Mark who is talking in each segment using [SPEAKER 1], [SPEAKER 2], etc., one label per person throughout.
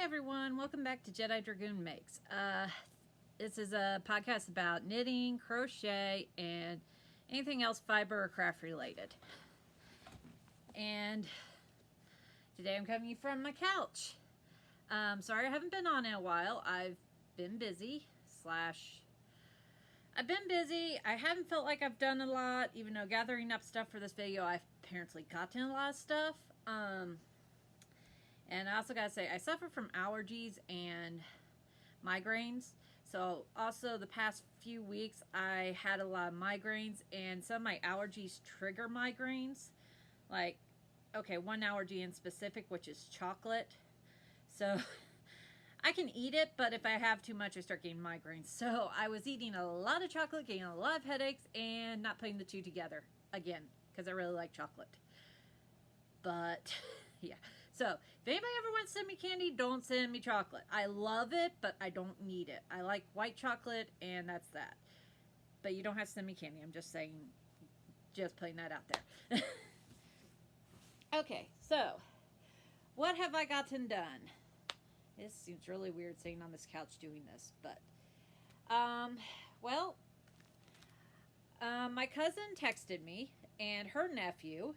[SPEAKER 1] Hi everyone, welcome back to Jedidragoon Makes. This is a podcast about knitting, crochet, and anything else fiber or craft related. And today I'm coming from my couch. Sorry I haven't been on in a while. I've been busy. I haven't felt like I've done a lot, even though gathering up stuff for this video, I've apparently gotten a lot of stuff. And I also gotta say, I suffer from allergies and migraines. So also the past few weeks, I had a lot of migraines, and some of my allergies trigger migraines. Like, okay, one allergy in specific, which is chocolate. So I can eat it, but if I have too much, I start getting migraines. So I was eating a lot of chocolate, getting a lot of headaches, and not putting the two together again, because I really like chocolate. But yeah. So, if anybody ever wants to send me candy, don't send me chocolate. I love it, but I don't need it. I like white chocolate, and that's that. But you don't have to send me candy. I'm just saying, just putting that out there. Okay, so, what have I gotten done? This seems really weird sitting on this couch doing this, but, my cousin texted me, and her nephew,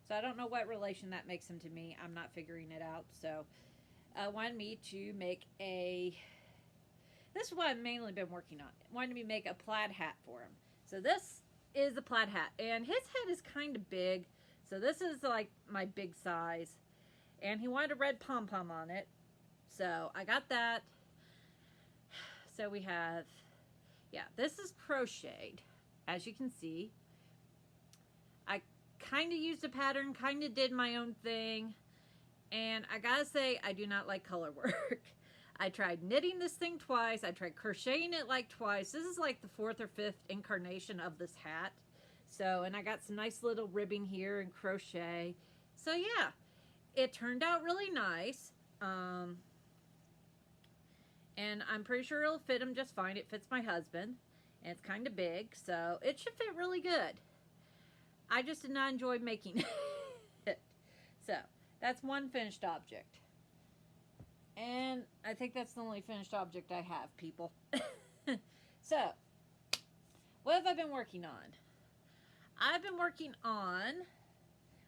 [SPEAKER 1] so I don't know what relation that makes him to me. I'm not figuring it out. So, wanted me to make this is what I've mainly been working on. Wanted me to make a plaid hat for him. So this is a plaid hat. And his head is kind of big. So this is like my big size. And he wanted a red pom-pom on it. So I got that. So we have, yeah, this is crocheted, as you can see. I kind of used a pattern, kind of did my own thing, and I gotta say, I do not like color work. I tried knitting this thing twice, I tried crocheting it like twice. This is like the 4th or 5th incarnation of this hat. So, and I got some nice little ribbing here and crochet. So yeah, it turned out really nice. And I'm pretty sure it'll fit him just fine. It fits my husband, and it's kind of big, so it should fit really good. I just did not enjoy making it. So, that's one finished object. And I think that's the only finished object I have, people. So, what have I been working on? I've been working on,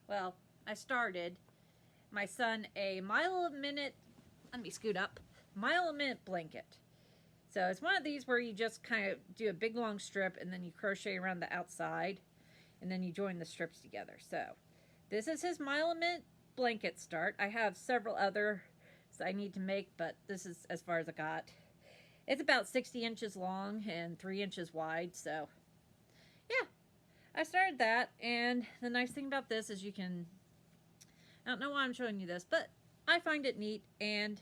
[SPEAKER 1] well, I started my son a mile a minute, let me scoot up, mile a minute blanket. So, it's one of these where you just kind of do a big long strip and then you crochet around the outside. And then you join the strips together. So, this is his mile a minute blanket start. I have several others I need to make, but this is as far as I got. It's about 60 inches long and 3 inches wide. So, yeah, I started that. And the nice thing about this is you can, I don't know why I'm showing you this, but I find it neat. And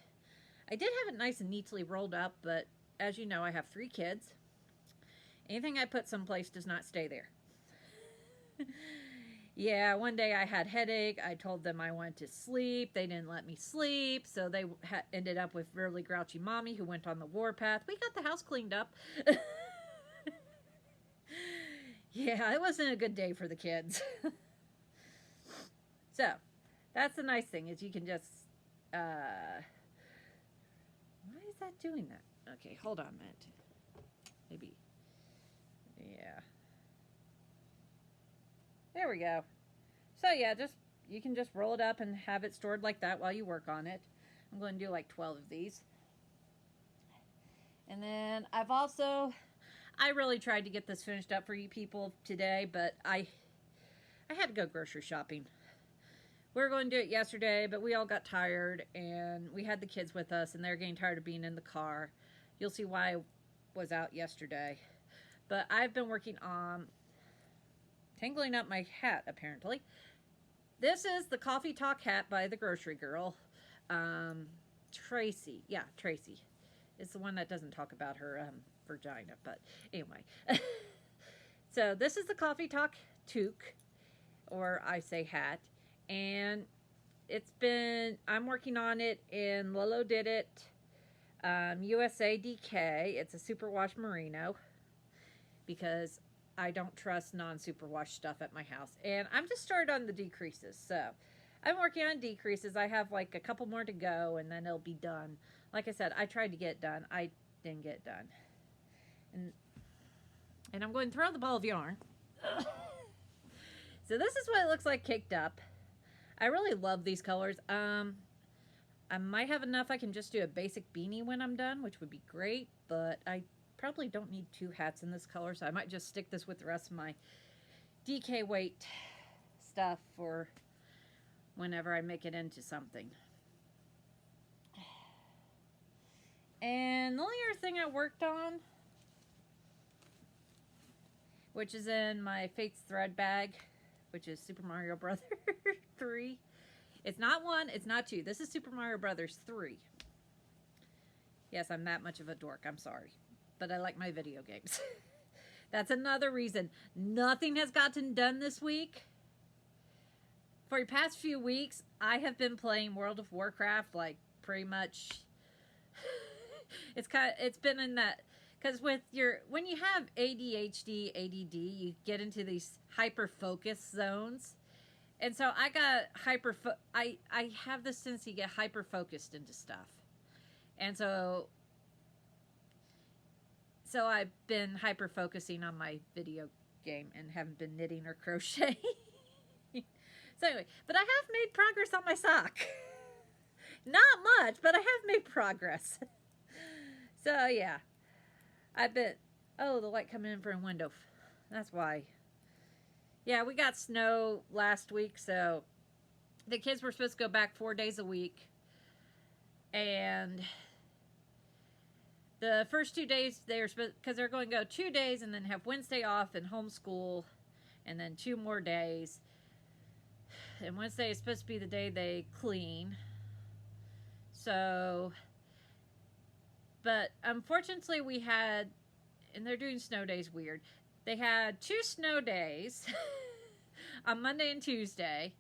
[SPEAKER 1] I did have it nice and neatly rolled up, but as you know, I have 3 kids. Anything I put someplace does not stay there. Yeah, one day I had headache. I told them I wanted to sleep. They didn't let me sleep, so they ended up with really grouchy mommy who went on the warpath. We got the house cleaned up. Yeah, it wasn't a good day for the kids. So, that's the nice thing is you can just, why is that doing that? Okay, hold on a minute. Maybe, yeah. There we go. So yeah, you can just roll it up and have it stored like that while you work on it. I'm going to do like 12 of these. And then I really tried to get this finished up for you people today, but I had to go grocery shopping. We were going to do it yesterday, but we all got tired, and we had the kids with us, and they're getting tired of being in the car. You'll see why I was out yesterday. But I've been working on tangling up my hat, apparently. This is the Coffee Talk hat by the grocery girl. Tracy. Yeah, Tracy. It's the one that doesn't talk about her vagina, but anyway. So this is the Coffee Talk toque, or I say hat. And I'm working on it in Lolo Did It, USA DK. It's a superwash merino, because I don't trust non-superwash stuff at my house. And I'm just started on the decreases. So I'm working on decreases. I have like a couple more to go and then it'll be done. Like I said, I tried to get it done. I didn't get it done. And I'm going to throw the ball of yarn. So this is what it looks like caked up. I really love these colors. I might have enough. I can just do a basic beanie when I'm done, which would be great, but I probably don't need 2 hats in this color, so I might just stick this with the rest of my DK weight stuff for whenever I make it into something. And the only other thing I worked on, which is in my Fate's Thread bag, which is Super Mario Brothers 3. It's not 1, it's not 2. This is Super Mario Brothers 3. Yes, I'm that much of a dork. I'm sorry. But I like my video games. That's another reason. Nothing has gotten done this week. For the past few weeks, I have been playing World of Warcraft, like, pretty much. It's been in that, because when you have ADHD, ADD, you get into these hyper-focus zones. And so I got I have this tendency to get hyper-focused into stuff. And so I've been hyper-focusing on my video game and haven't been knitting or crocheting. So anyway, but I have made progress on my sock. Not much, but I have made progress. So yeah, I've been, oh, the light coming in from a window. That's why. Yeah, we got snow last week, so the kids were supposed to go back 4 days a week. And the first 2 days, they were supposed, because they're going to go 2 days and then have Wednesday off and homeschool, and then 2 more days. And Wednesday is supposed to be the day they clean. So, but unfortunately we had, and they're doing snow days weird. They had 2 snow days on Monday and Tuesday.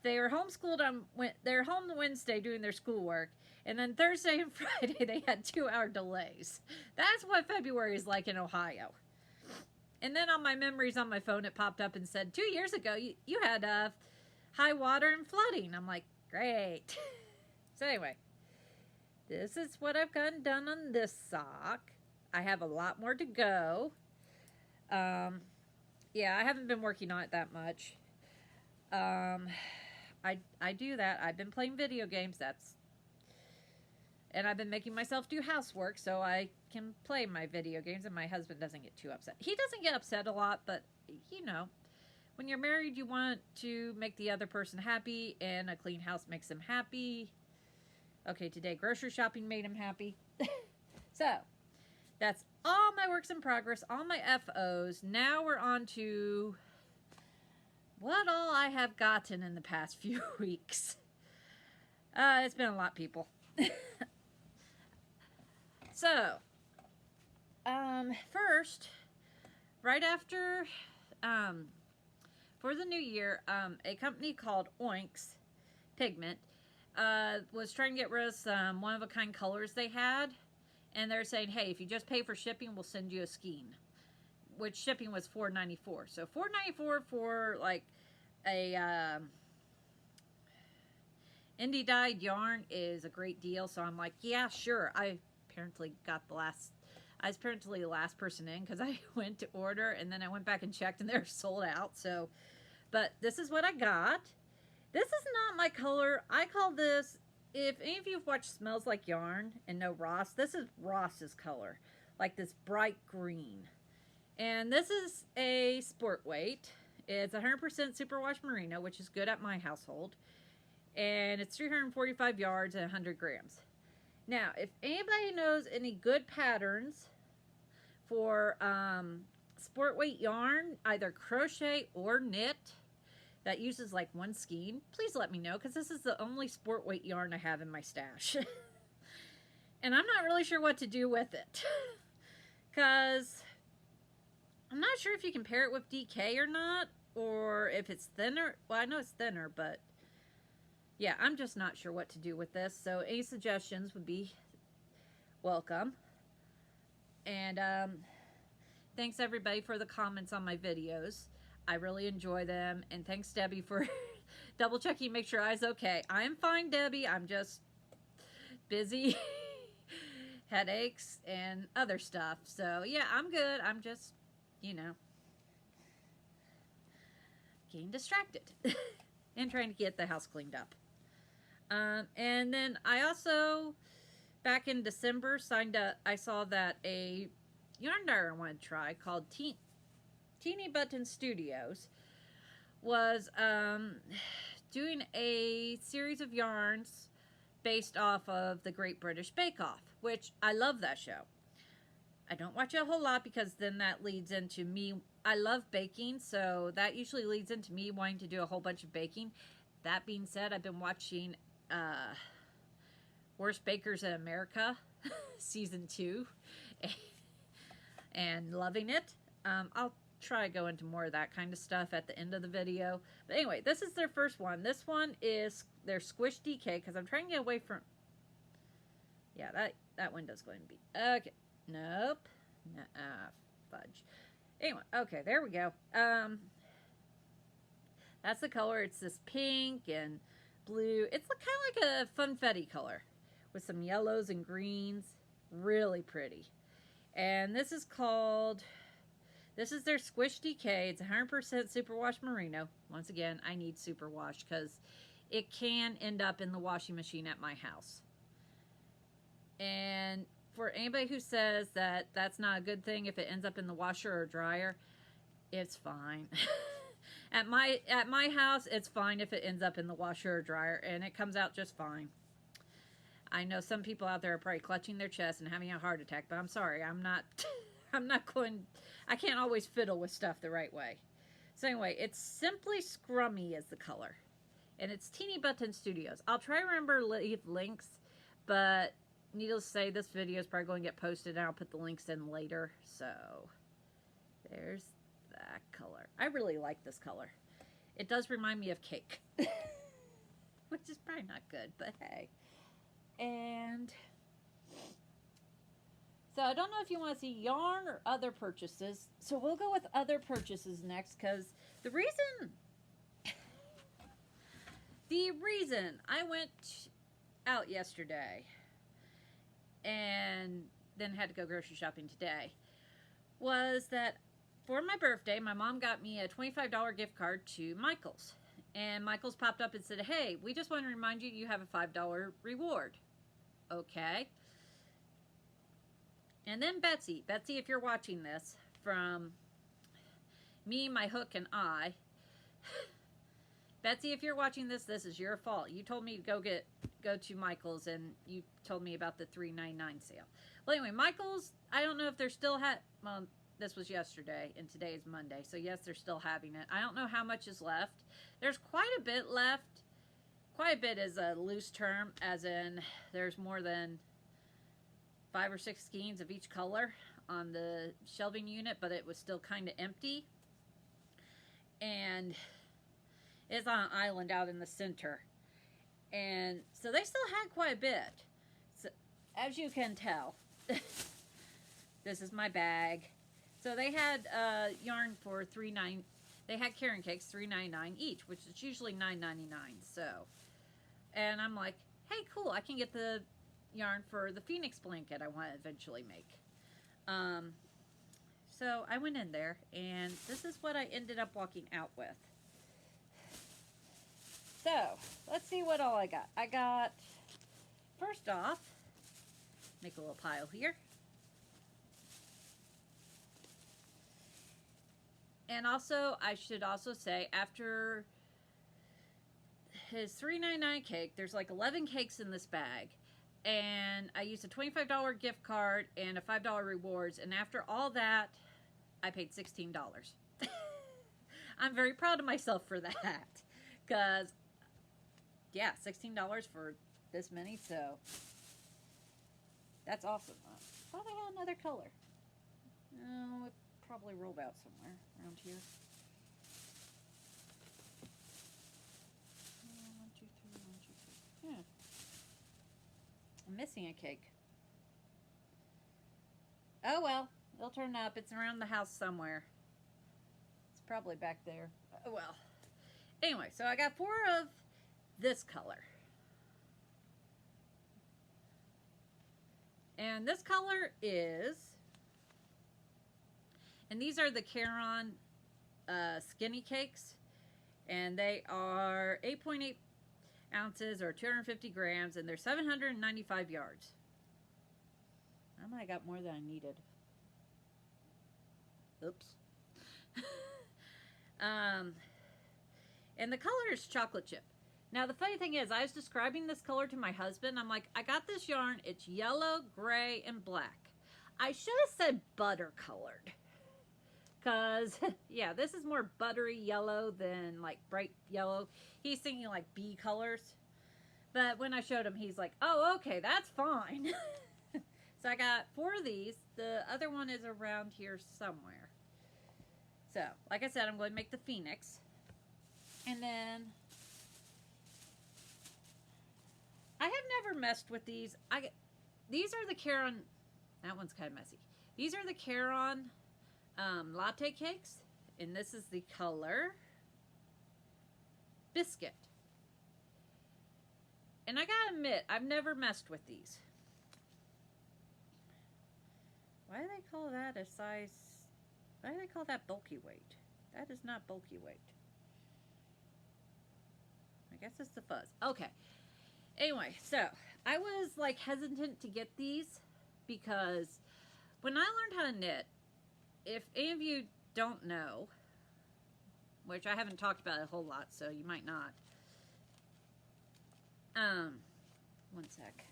[SPEAKER 1] They were homeschooled on, they're home Wednesday doing their schoolwork. And then Thursday and Friday, they had 2-hour delays. That's what February is like in Ohio. And then on my memories on my phone, it popped up and said, 2 years ago, you had high water and flooding. I'm like, great. So anyway, this is what I've gotten done on this sock. I have a lot more to go. Yeah, I haven't been working on it that much. I do that. I've been playing video games. And I've been making myself do housework so I can play my video games and my husband doesn't get too upset. He doesn't get upset a lot, but you know, when you're married, you want to make the other person happy, and a clean house makes him happy. Okay, today grocery shopping made him happy. So, that's all my works in progress, all my FOs. Now we're on to what all I have gotten in the past few weeks. It's been a lot, people. So, first, right after, for the new year, a company called Oink Pigments was trying to get rid of some one-of-a-kind colors they had. And they're saying, hey, if you just pay for shipping, we'll send you a skein. Which shipping was $4.94. So $4.94 for, like, a indie dyed yarn is a great deal. So I'm like, yeah, sure. I was apparently the last person in because I went to order and then I went back and checked and they're sold out. So, but this is what I got. This is not my color. I call this, if any of you have watched Smells Like Yarn and know Ross, this is Ross's color. Like this bright green. And this is a sport weight. It's 100% superwash merino, which is good at my household. And it's 345 yards and 100 grams. Now, if anybody knows any good patterns for sport weight yarn, either crochet or knit, that uses like one skein, please let me know, because this is the only sport weight yarn I have in my stash. And I'm not really sure what to do with it. Because I'm not sure if you can pair it with DK or not, or if it's thinner. Well, I know it's thinner, but yeah, I'm just not sure what to do with this. So any suggestions would be welcome. And thanks everybody for the comments on my videos. I really enjoy them. And thanks Debbie for double checking, make sure I's okay. I'm fine, Debbie. I'm just busy. Headaches and other stuff. So, yeah, I'm good. I'm just, you know, getting distracted and trying to get the house cleaned up. And then I also, back in December, signed up. I saw that a yarn dyer I wanted to try called Teeny Button Studios was doing a series of yarns based off of the Great British Bake Off, which I love that show. I don't watch it a whole lot because then that leads into me. I love baking, so that usually leads into me wanting to do a whole bunch of baking. That being said, I've been watching Worst Bakers in America, season 2, and loving it. I'll try to go into more of that kind of stuff at the end of the video. But anyway, this is their first one. This one is their Squish DK, because I'm trying to get away from... Yeah, that window's going to be... Okay. Nope. Fudge. Anyway, okay, there we go. That's the color. It's this pink and blue. It's kind of like a funfetti color with some yellows and greens. Really pretty. And this is called... This is their Squish DK. It's 100% superwash merino. Once again, I need superwash because it can end up in the washing machine at my house. And for anybody who says that that's not a good thing if it ends up in the washer or dryer, it's fine. At my house, it's fine if it ends up in the washer or dryer, and it comes out just fine. I know some people out there are probably clutching their chest and having a heart attack, but I'm sorry, I'm not going... I can't always fiddle with stuff the right way. So anyway, it's Simply Scrummy is the color. And it's Teeny Button Studios. I'll try to remember to leave links, but needless to say, this video is probably going to get posted, and I'll put the links in later. So, there's that color. I really like this color. It does remind me of cake. Which is probably not good, but hey. And... so I don't know if you want to see yarn or other purchases. So we'll go with other purchases next, because the reason I went out yesterday and then had to go grocery shopping today was that for my birthday, my mom got me a $25 gift card to Michael's. And Michael's popped up and said, hey, we just want to remind you, you have a $5 reward. Okay. And then Betsy, if you're watching this, from me, my hook, and I, Betsy, if you're watching this, this is your fault. You told me to go to Michael's, and you told me about the $3.99 sale. Well, anyway, Michael's, I don't know if they're still well, this was yesterday, and today is Monday, so yes, they're still having it. I don't know how much is left. There's quite a bit left. Quite a bit is a loose term, as in there's more than 5 or 6 skeins of each color on the shelving unit, but it was still kind of empty. And it's on an island out in the center. And so they still had quite a bit. So, as you can tell, this is my bag. So they had yarn for $3.99. They had Karen cakes $3.99 each, which is usually $9.99. So, and I'm like, hey, cool, I can get the yarn for the Phoenix blanket I want to eventually make. So I went in there, and this is what I ended up walking out with. So let's see what all I got. I got, first off, make a little pile here. And also, I should also say, after his $3.99 cake, there's like 11 cakes in this bag. And I used a $25 gift card and a $5 rewards. And after all that, I paid $16. I'm very proud of myself for that. Because, yeah, $16 for this many. So, that's awesome. I thought I had another color. No, it probably rolled out somewhere around here. 1, 2, 3, 1, 2, 3. Yeah. I'm missing a cake. Oh well, it'll turn up. It's around the house somewhere. It's probably back there. Oh well. Anyway, so I got 4 of this color. And this color is, and these are the Caron Skinny Cakes. And they are 8.8 ounces or 250 grams, and they're 795 yards. I might have got more than I needed. Oops. And the color is chocolate chip. Now, the funny thing is, I was describing this color to my husband. I'm like, I got this yarn. It's yellow, gray, and black. I should have said butter colored. Because, yeah, this is more buttery yellow than, like, bright yellow. He's thinking, like, bee colors. But when I showed him, he's like, oh, okay, that's fine. So I got 4 of these. The other one is around here somewhere. So, like I said, I'm going to make the Phoenix. And then, I have never messed with these. These are the Caron, that one's kind of messy. These are the Caron latte cakes, and this is the color Biscuit. And I gotta admit, I've never messed with these. Why do they call that a size? Why do they call that bulky weight? That is not bulky weight. I guess it's the fuzz. Okay. Anyway, so I was like hesitant to get these because when I learned how to knit, if any of you don't know, which I haven't talked about a whole lot, so you might not. One sec.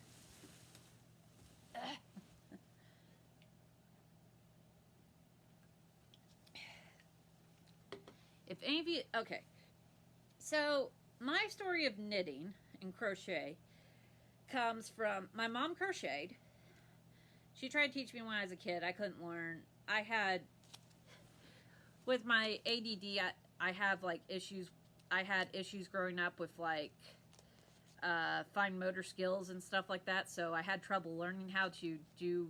[SPEAKER 1] If any of you, okay. So, my story of knitting and crochet comes from, my mom crocheted. She tried to teach me when I was a kid. I couldn't learn. I had, with my ADD, I have like issues. I had issues growing up with like fine motor skills and stuff like that. So I had trouble learning how to do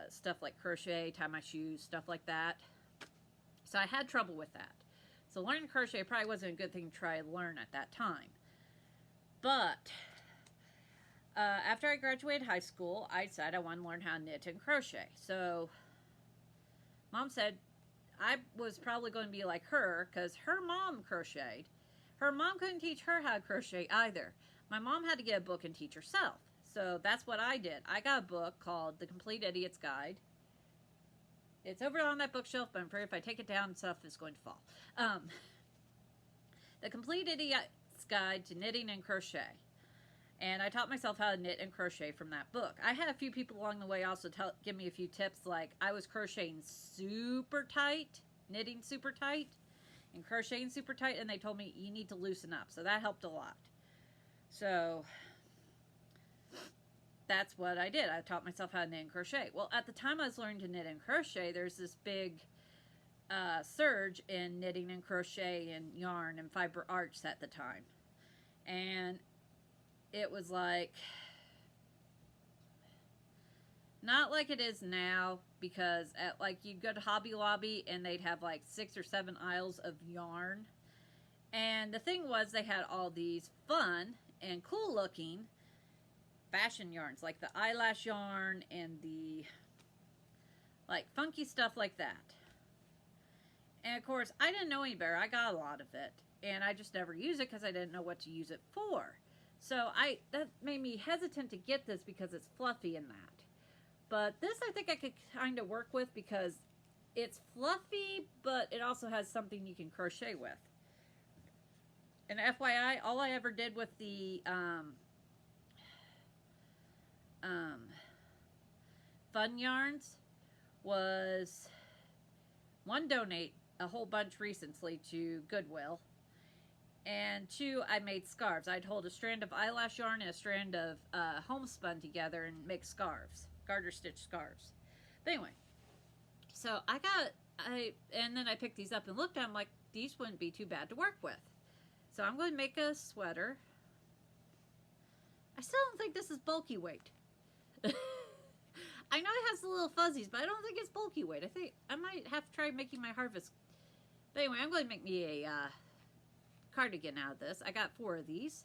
[SPEAKER 1] stuff like crochet, tie my shoes, stuff like that. So I had trouble with that. So learning crochet probably wasn't a good thing to try to learn at that time. But after I graduated high school, I decided I wanted to learn how to knit and crochet. So Mom said I was probably going to be like her because her mom crocheted. Her mom couldn't teach her how to crochet either. My mom had to get a book and teach herself. So that's what I did. I got a book called The Complete Idiot's Guide. It's over on that bookshelf, but I'm afraid if I take it down, stuff is going to fall. The Complete Idiot's Guide to Knitting and Crochet. And I taught myself how to knit and crochet from that book. I had a few people along the way also give me a few tips, like I was crocheting super tight, knitting super tight, and crocheting super tight, and they told me you need to loosen up. So that helped a lot. So that's what I did. I taught myself how to knit and crochet. Well, at the time I was learning to knit and crochet, there's this big surge in knitting and crochet and yarn and fiber arts at the time. And it was like, not like it is now, because at like you'd go to Hobby Lobby and they'd have like 6 or 7 aisles of yarn. And the thing was, they had all these fun and cool looking fashion yarns, like the eyelash yarn and the like funky stuff like that. And of course, I didn't know any better. I got a lot of it, and I just never used it because I didn't know what to use it for. So that made me hesitant to get this because it's fluffy in that. But this I think I could kind of work with because it's fluffy, but it also has something you can crochet with. And FYI, all I ever did with the fun yarns was, 1, donate a whole bunch recently to Goodwill. And 2, I made scarves. I'd hold a strand of eyelash yarn and a strand of homespun together and make scarves. Garter stitch scarves. But anyway, so and then I picked these up and looked at them like, these wouldn't be too bad to work with. So I'm going to make a sweater. I still don't think this is bulky weight. I know it has the little fuzzies, but I don't think it's bulky weight. I think I might have to try making my harvest. But anyway, I'm going to make me a cardigan out of this. I got 4 of these.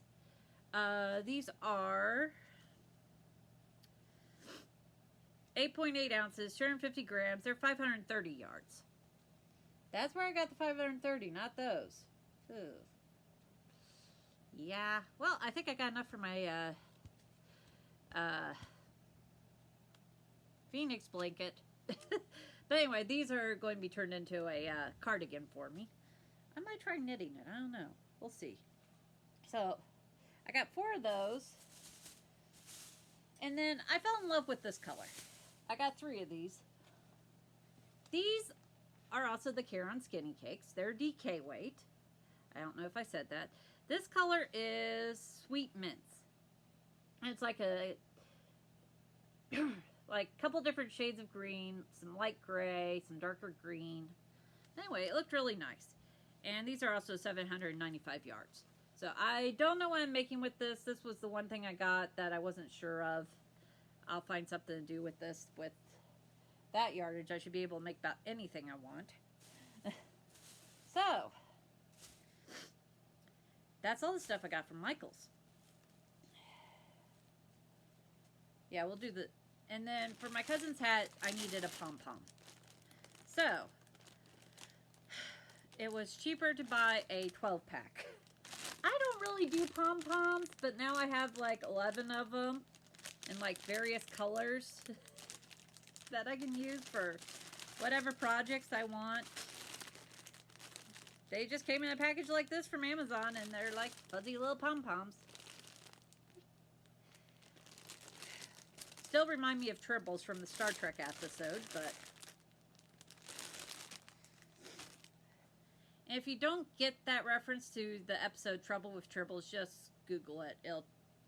[SPEAKER 1] These are 8.8 ounces, 250 grams. They're 530 yards. That's where I got the 530, not those. Ooh. Yeah, well, I think I got enough for my Phoenix blanket. But anyway, these are going to be turned into a cardigan for me. I might try knitting it. I don't know. We'll see. So, I got 4 of those. And then I fell in love with this color. I got 3 of these. These are also the Caron Skinny Cakes. They're DK weight. I don't know if I said that. This color is Sweet Mints. And it's like a like a couple different shades of green, some light gray, some darker green. Anyway, it looked really nice. And these are also 795 yards. So I don't know what I'm making with this. This was the one thing I got that I wasn't sure of. I'll find something to do with this. With that yardage, I should be able to make about anything I want. So, that's all the stuff I got from Michael's. Yeah, we'll do the... And then for my cousin's hat, I needed a pom-pom. So, it was cheaper to buy a 12-pack. I don't really do pom-poms, but now I have like 11 of them in like various colors that I can use for whatever projects I want. They just came in a package like this from Amazon, and they're like fuzzy little pom-poms. Still remind me of Tribbles from the Star Trek episode, but... And if you don't get that reference to the episode Trouble with Tribbles, just Google it.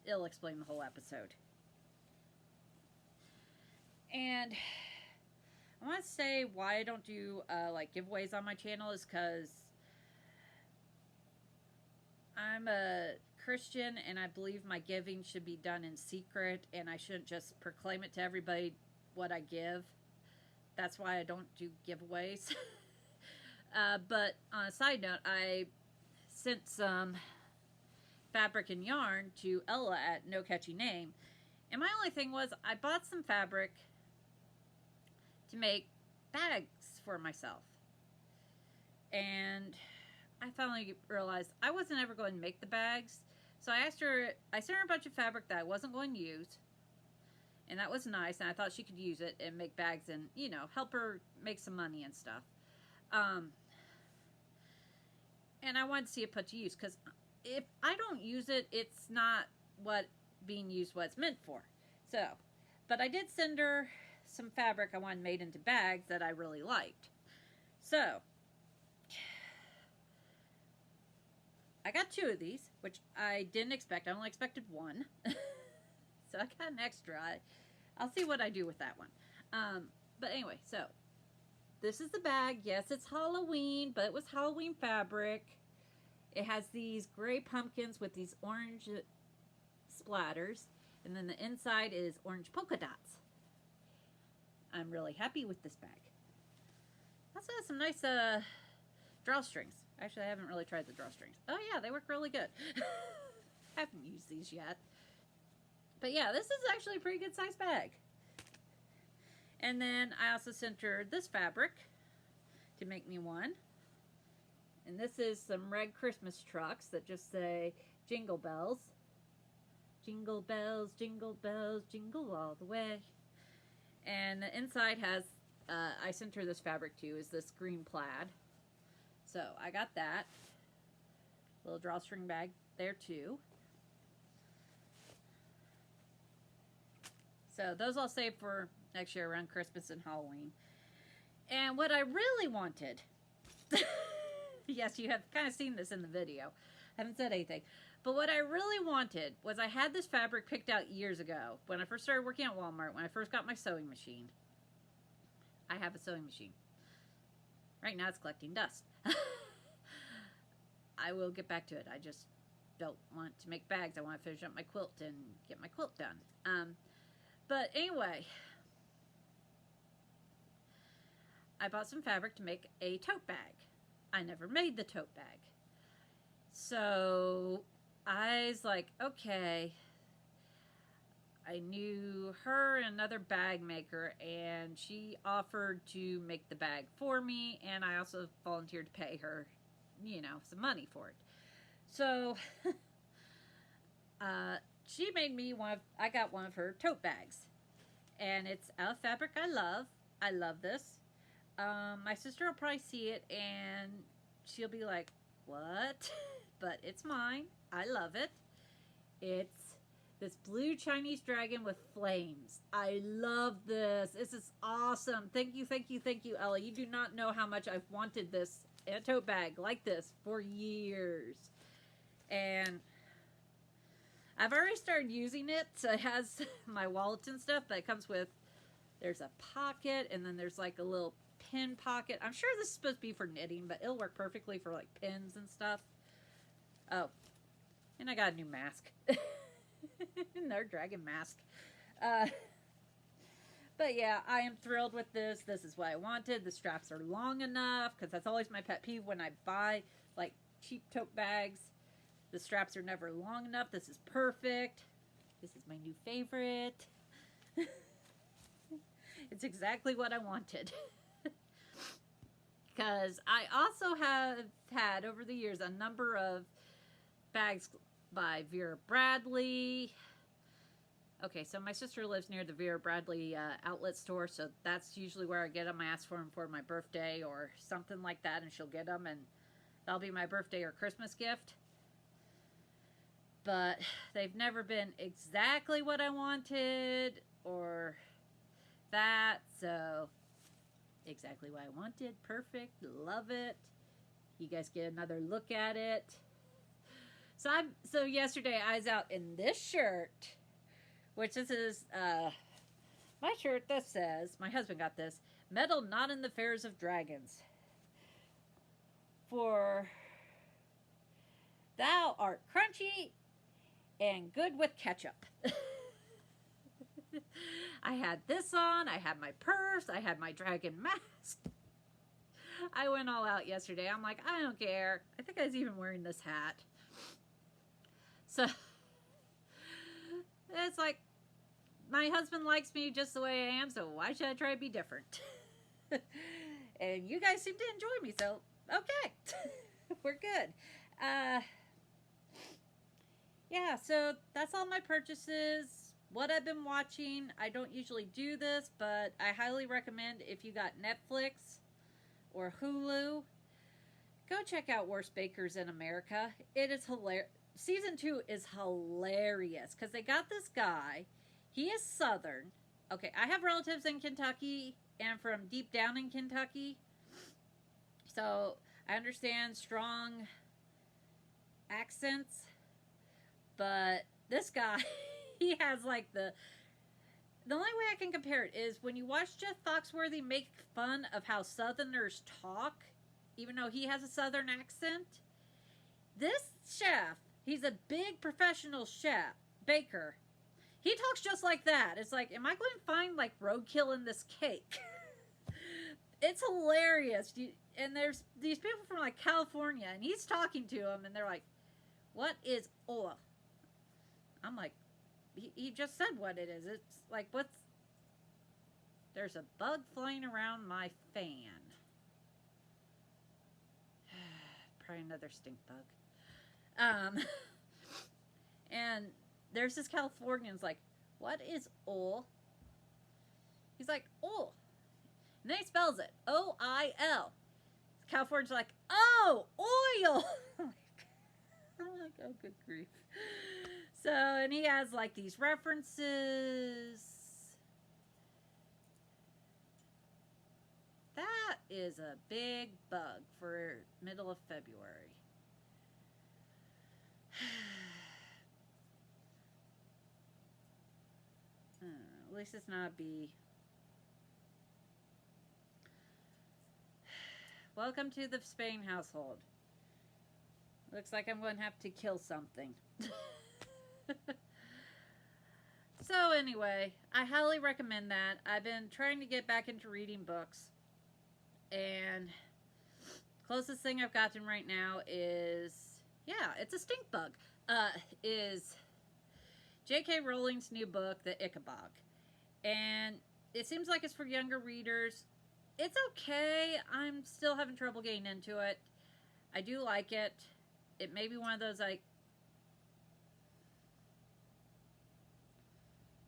[SPEAKER 1] It'll explain the whole episode. And I want to say why I don't do like giveaways on my channel is because I'm a Christian and I believe my giving should be done in secret, and I shouldn't just proclaim it to everybody what I give. That's why I don't do giveaways. But on a side note, I sent some fabric and yarn to Ella at Nocatchyname, and my only thing was I bought some fabric to make bags for myself, and I finally realized I wasn't ever going to make the bags. So I sent her a bunch of fabric that I wasn't going to use, and that was nice, and I thought she could use it and make bags and, you know, help her make some money and stuff. And I wanted to see it put to use, because if I don't use it, it's not what it's meant for. So, but I did send her some fabric I wanted made into bags that I really liked. So, I got 2 of these, which I didn't expect. I only expected 1. So I got an extra. I'll see what I do with that one. But anyway, so this is the bag. Yes, it's Halloween, but it was Halloween fabric. It has these gray pumpkins with these orange splatters. And then the inside is orange polka dots. I'm really happy with this bag. Also has some nice drawstrings. Actually, I haven't really tried the drawstrings. Oh yeah, they work really good. Haven't used these yet. But yeah, this is actually a pretty good size bag. And then I also sent her this fabric to make me one. And this is some red Christmas trucks that just say Jingle Bells. Jingle bells, jingle bells, jingle all the way. And the inside has, I sent her this fabric too, is this green plaid. So I got that. Little drawstring bag there too. So those I'll save for next year around Christmas and Halloween. And what I really wanted, yes, you have kind of seen this in the video. I haven't said anything. But what I really wanted was I had this fabric picked out years ago when I first started working at Walmart, when I first got my sewing machine. I have a sewing machine. Right now it's collecting dust. I will get back to it. I just don't want to make bags. I want to finish up my quilt and get my quilt done. But anyway, I bought some fabric to make a tote bag. I never made the tote bag. So I was like, okay. I knew her and another bag maker, and she offered to make the bag for me, and I also volunteered to pay her, some money for it. So she made me I got one of her tote bags, and it's out of fabric I love. I love this. My sister will probably see it, and she'll be like, what? But it's mine. I love it. It's this blue Chinese dragon with flames. I love this. This is awesome. Thank you, thank you, thank you, Ella. You do not know how much I've wanted this in a tote bag like this for years. And I've already started using it. So it has my wallet and stuff, but it comes with, there's a pocket, and then there's like a little pin pocket. I'm sure this is supposed to be for knitting, but it'll work perfectly for like pins and stuff. Oh, and I got a new mask. Another dragon mask. But yeah, I am thrilled with this. This is what I wanted. The straps are long enough, because that's always my pet peeve when I buy like cheap tote bags. The straps are never long enough. This is perfect. This is my new favorite. It's exactly what I wanted. Because I also have had over the years a number of bags by Vera Bradley. Okay, so my sister lives near the Vera Bradley outlet store, so that's usually where I get them. I ask for them for my birthday or something like that, and she'll get them, and that'll be my birthday or Christmas gift. But they've never been exactly what I wanted or that, so exactly what I wanted. Perfect. Love it. You guys get another look at it. So yesterday I was out in this shirt, which this is my shirt that says, my husband got this, meddle not in the affairs of dragons. For thou art crunchy and good with ketchup. I had this on, I had my purse, I had my dragon mask. I went all out yesterday. I'm like, I don't care. I think I was even wearing this hat. So, it's like, my husband likes me just the way I am, so why should I try to be different? And you guys seem to enjoy me, so, okay. We're good. Yeah, so that's all my purchases. What I've been watching. I don't usually do this, but I highly recommend if you got Netflix or Hulu, go check out Worst Bakers in America. It is hilarious. Season 2 is hilarious because they got this guy. He is Southern. Okay, I have relatives in Kentucky and from deep down in Kentucky. So I understand strong accents. But this guy, he has like the only way I can compare it is when you watch Jeff Foxworthy make fun of how Southerners talk, even though he has a Southern accent. This chef, he's a big professional chef, baker. He talks just like that. It's like, am I going to find like roadkill in this cake? It's hilarious. And there's these people from like California, and he's talking to them, and they're like, what is oil? I'm like, he just said what it is. It's like, there's a bug flying around my fan. Probably another stink bug. And there's this Californian's like, what is oil? He's like, oil. And then he spells it, O-I-L. Californian's like, oh, oil. I'm like, oh, good grief. So, and he has like these references. That is a big bug for middle of February. At least it's not a bee. Welcome to the Spain household. Looks like I'm going to have to kill something. So anyway, I highly recommend that. I've been trying to get back into reading books. And closest thing I've gotten right now is Yeah, it's a stink bug. Is J.K. Rowling's new book, The Ichabod. And it seems like it's for younger readers. It's okay. I'm still having trouble getting into it. I do like it. It may be one of those, like,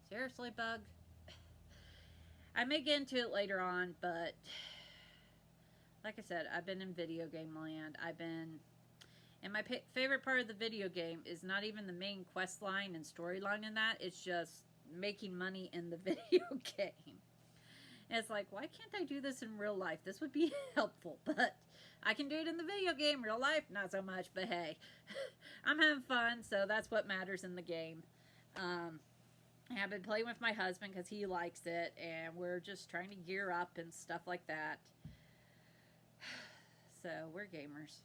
[SPEAKER 1] seriously, bug? I may get into it later on, but like I said, I've been in video game land. And my favorite part of the video game is not even the main quest line and storyline in that. It's just making money in the video game. And it's like, why can't I do this in real life? This would be helpful, but I can do it in the video game. Real life, not so much, but hey, I'm having fun, so that's what matters in the game. I've been playing with my husband because he likes it, and we're just trying to gear up and stuff like that. So, we're gamers.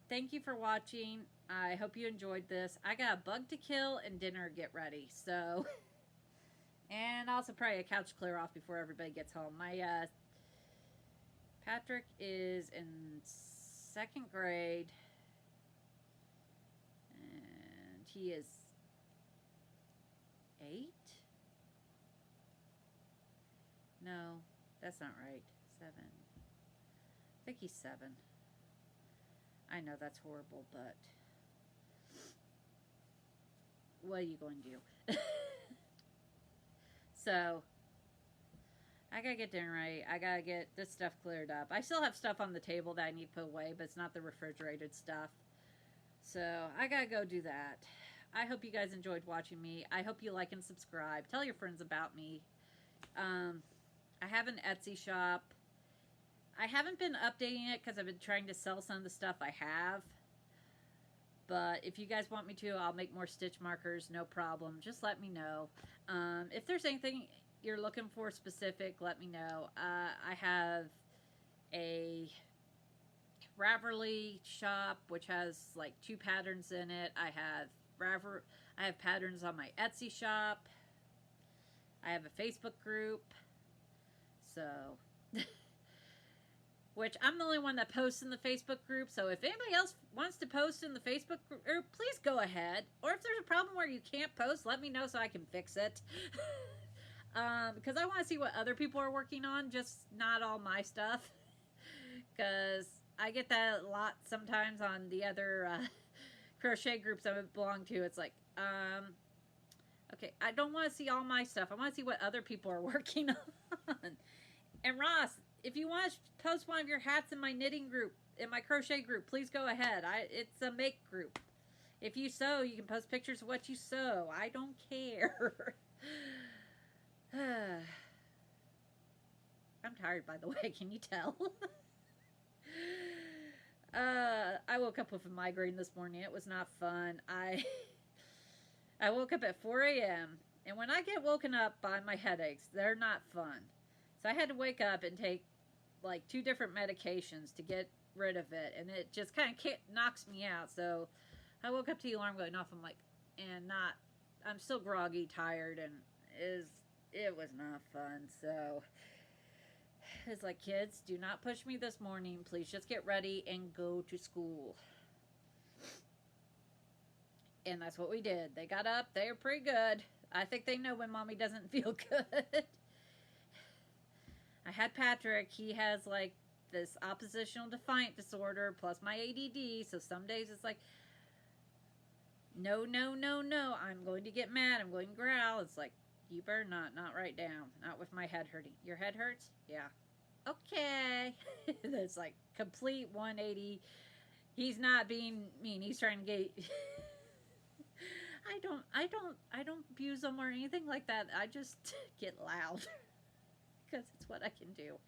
[SPEAKER 1] Thank you for watching. I hope you enjoyed this. I got a bug to kill and dinner to get ready, so... And also probably a couch clear off before everybody gets home. My, Patrick is in 2nd grade. And he is 8? No, that's not right. 7. I think he's 7. I know that's horrible, but what are you going to do? So, I gotta get dinner ready. I gotta get this stuff cleared up. I still have stuff on the table that I need to put away, but it's not the refrigerated stuff. So, I gotta go do that. I hope you guys enjoyed watching me. I hope you like and subscribe. Tell your friends about me. I have an Etsy shop. I haven't been updating it because I've been trying to sell some of the stuff I have. But if you guys want me to, I'll make more stitch markers, no problem. Just let me know. If there's anything you're looking for specific, let me know. I have a Raverly shop, which has like 2 patterns in it. I have patterns on my Etsy shop. I have a Facebook group. So... Which I'm the only one that posts in the Facebook group. So if anybody else wants to post in the Facebook group, please go ahead. Or if there's a problem where you can't post, let me know so I can fix it. Because I want to see what other people are working on, just not all my stuff. Because I get that a lot sometimes on the other crochet groups I belong to. It's like, okay, I don't want to see all my stuff. I want to see what other people are working on. And Ross, if you want to post one of your hats in my knitting group, in my crochet group, please go ahead. It's a make group. If you sew, you can post pictures of what you sew. I don't care. I'm tired, by the way. Can you tell? I woke up with a migraine this morning. It was not fun. I woke up at 4 a.m. And when I get woken up by my headaches, they're not fun. So I had to wake up and take like 2 different medications to get rid of it. And it just kind of knocks me out. So I woke up to the alarm going off. I'm like, I'm still groggy, tired, and it was not fun. So it's like, kids, do not push me this morning. Please just get ready and go to school. And that's what we did. They got up. They were pretty good. I think they know when mommy doesn't feel good. I had Patrick. He has like this oppositional defiant disorder plus my ADD. So some days it's like, no, no, no, no. I'm going to get mad. I'm going to growl. It's like, you better not right down. Not with my head hurting. Your head hurts? Yeah. Okay. That's like complete 180. He's not being mean. He's trying to get... I don't abuse them or anything like that. I just get loud. Because it's what I can do.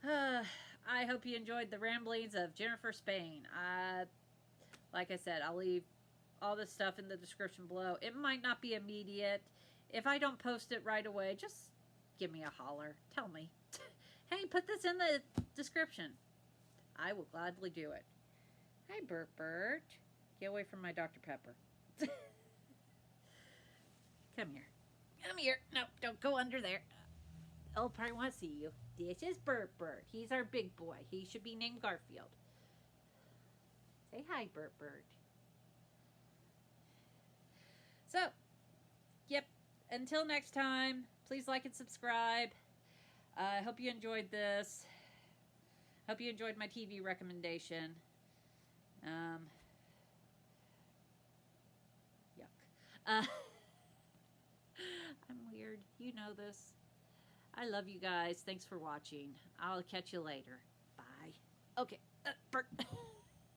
[SPEAKER 1] I hope you enjoyed the ramblings of Jennifer Spain. Like I said, I'll leave all this stuff in the description below. It might not be immediate. If I don't post it right away, just give me a holler. Tell me. Hey, put this in the description. I will gladly do it. Hi, Bert. Get away from my Dr. Pepper. Come here. Come here. No, don't go under there. Oh, probably want to see you. This is Bert. He's our big boy. He should be named Garfield. Say hi, Bert Bert. So, yep, until next time, please like and subscribe. I hope you enjoyed this. Hope you enjoyed my TV recommendation. Yuck. I'm weird. You know this. I love you guys. Thanks for watching. I'll catch you later. Bye. Okay. Bert.